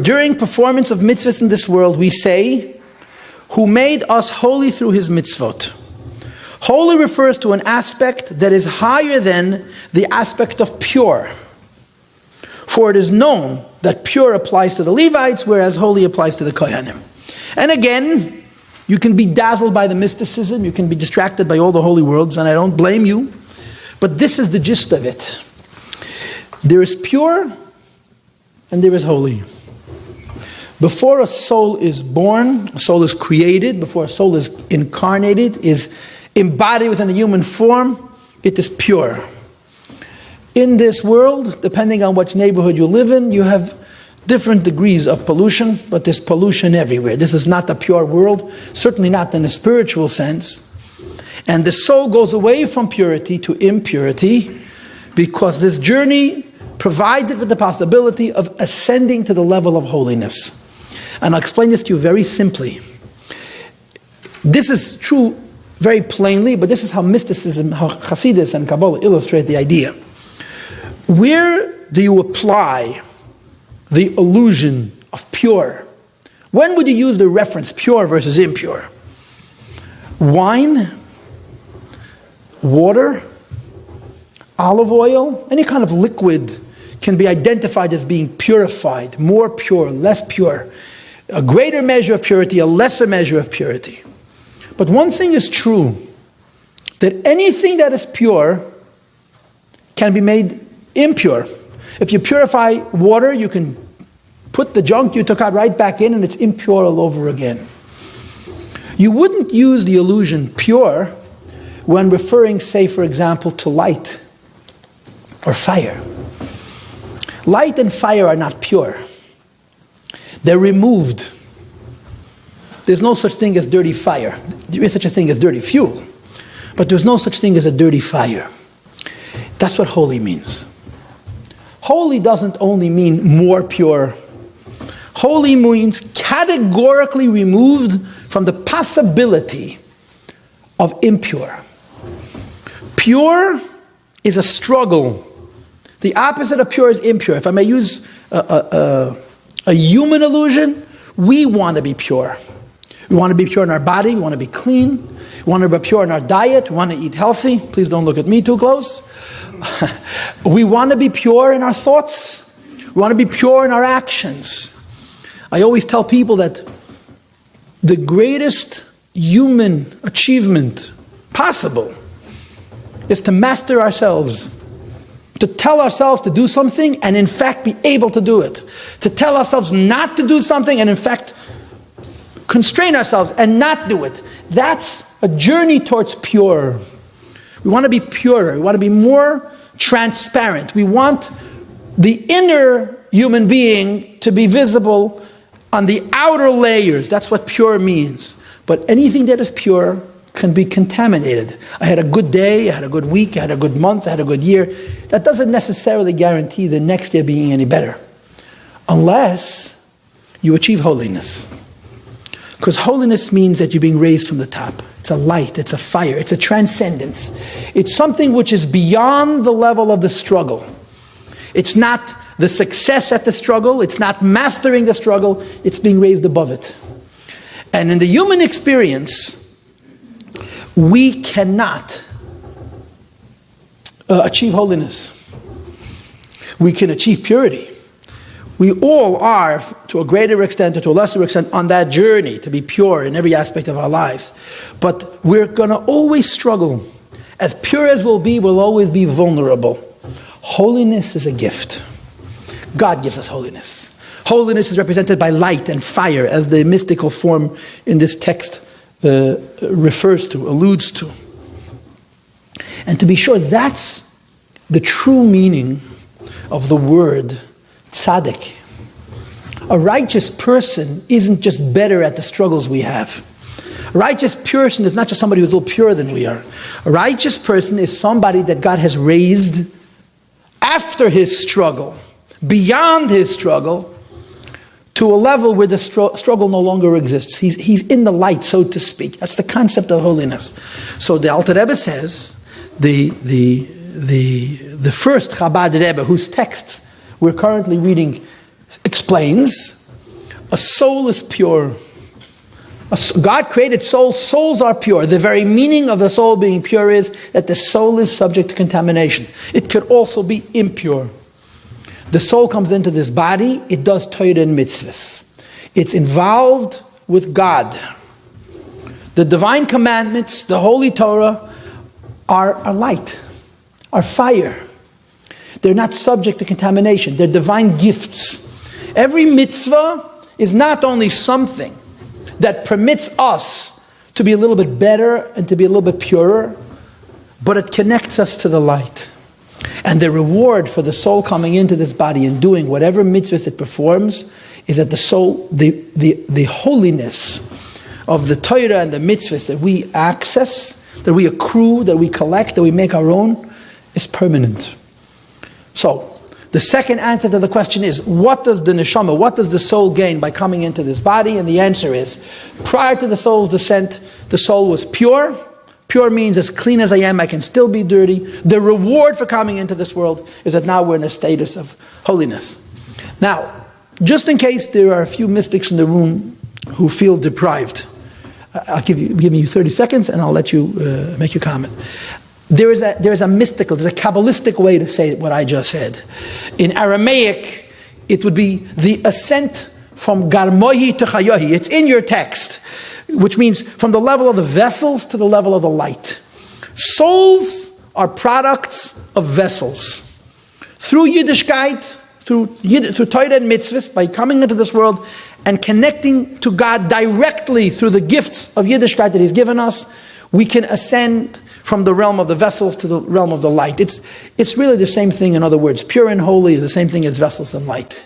During performance of mitzvahs in this world, we say, who made us holy through his mitzvot. Holy refers to an aspect that is higher than the aspect of pure. For it is known that pure applies to the Levites, whereas holy applies to the Kohanim. And again, you can be dazzled by the mysticism, you can be distracted by all the holy words, and I don't blame you. But this is the gist of it. There is pure and there is holy. Before a soul is born, a soul is created, before a soul is incarnated, is embodied within a human form, it is pure. In this world, depending on which neighborhood you live in, you have different degrees of pollution, but there's pollution everywhere. This is not a pure world, certainly not in a spiritual sense. And the soul goes away from purity to impurity because this journey provides it with the possibility of ascending to the level of holiness. And I'll explain this to you very simply. This is true very plainly, but this is how mysticism, how Chassidus and Kabbalah illustrate the idea. Where do you apply the illusion of pure? When would you use the reference pure versus impure? Wine, water, olive oil, any kind of liquid can be identified as being purified, more pure, less pure, a greater measure of purity, a lesser measure of purity. But one thing is true, that anything that is pure can be made impure. If you purify water, you can put the junk you took out right back in and it's impure all over again. You wouldn't use the illusion pure when referring, say, for example, to light or fire. Light and fire are not pure. They're removed. There's no such thing as dirty fire. There is such a thing as dirty fuel. But there's no such thing as a dirty fire. That's what holy means. Holy doesn't only mean more pure. Holy means categorically removed from the possibility of impure. Pure is a struggle. The opposite of pure is impure. If I may use a human illusion, we want to be pure. We want to be pure in our body, we want to be clean, we want to be pure in our diet, we want to eat healthy. Please don't look at me too close. We want to be pure in our thoughts. We want to be pure in our actions. I always tell people that the greatest human achievement possible is to master ourselves. To tell ourselves to do something and in fact be able to do it. To tell ourselves not to do something and in fact constrain ourselves and not do it. That's a journey towards pure. We want to be purer. We want to be more transparent. We want the inner human being to be visible on the outer layers. That's what pure means. But anything that is pure can be contaminated. I had a good day, I had a good week, I had a good month, I had a good year. That doesn't necessarily guarantee the next year being any better. Unless you achieve holiness. Because holiness means that you're being raised from the top. It's a light, it's a fire, it's a transcendence. It's something which is beyond the level of the struggle. It's not the success at the struggle, it's not mastering the struggle, it's being raised above it. And in the human experience, we cannot achieve holiness. We can achieve purity. We all are, to a greater extent or to a lesser extent, on that journey to be pure in every aspect of our lives. But we're going to always struggle. As pure as we'll be, we'll always be vulnerable. Holiness is a gift. God gives us holiness. Holiness is represented by light and fire, as the mystical form in this text refers to, alludes to. And to be sure, that's the true meaning of the word tzaddik. A righteous person isn't just better at the struggles we have. A righteous person is not just somebody who's a little purer than we are. A righteous person is somebody that God has raised after his struggle, beyond his struggle, to a level where the struggle no longer exists. He's in the light, so to speak. That's the concept of holiness. So the Alter Rebbe says, the first Chabad Rebbe, whose texts we're currently reading, explains A soul is pure. God created souls. Souls are pure. The very meaning of the soul being pure is that the soul is subject to contamination. It could also be impure. The soul comes into this body. It does Torah and mitzvahs. It's involved with God. The divine commandments, the holy Torah, are light, are fire. They're not subject to contamination. They're divine gifts. Every mitzvah is not only something that permits us to be a little bit better and to be a little bit purer, but it connects us to the light. And the reward for the soul coming into this body and doing whatever mitzvahs it performs is that the soul, the holiness of the Torah and the mitzvahs that we access, that we accrue, that we collect, that we make our own, is permanent. So, the second answer to the question is, what does the neshama, what does the soul gain by coming into this body? And the answer is, prior to the soul's descent, the soul was pure. Pure means as clean as I am, I can still be dirty. The reward for coming into this world is that now we're in a status of holiness. Now, just in case there are a few mystics in the room who feel deprived, I'll give me 30 seconds and I'll let you make your comment. There is a mystical, there's a Kabbalistic way to say what I just said. In Aramaic, it would be the ascent from Garmohi to Chayohi. It's in your text, which means from the level of the vessels to the level of the light. Souls are products of vessels. Through Yiddishkeit, through Torah and mitzvahs, by coming into this world and connecting to God directly through the gifts of Yiddishkeit that He's given us, we can ascend from the realm of the vessels to the realm of the light. It's really the same thing, in other words. Pure and holy is the same thing as vessels and light.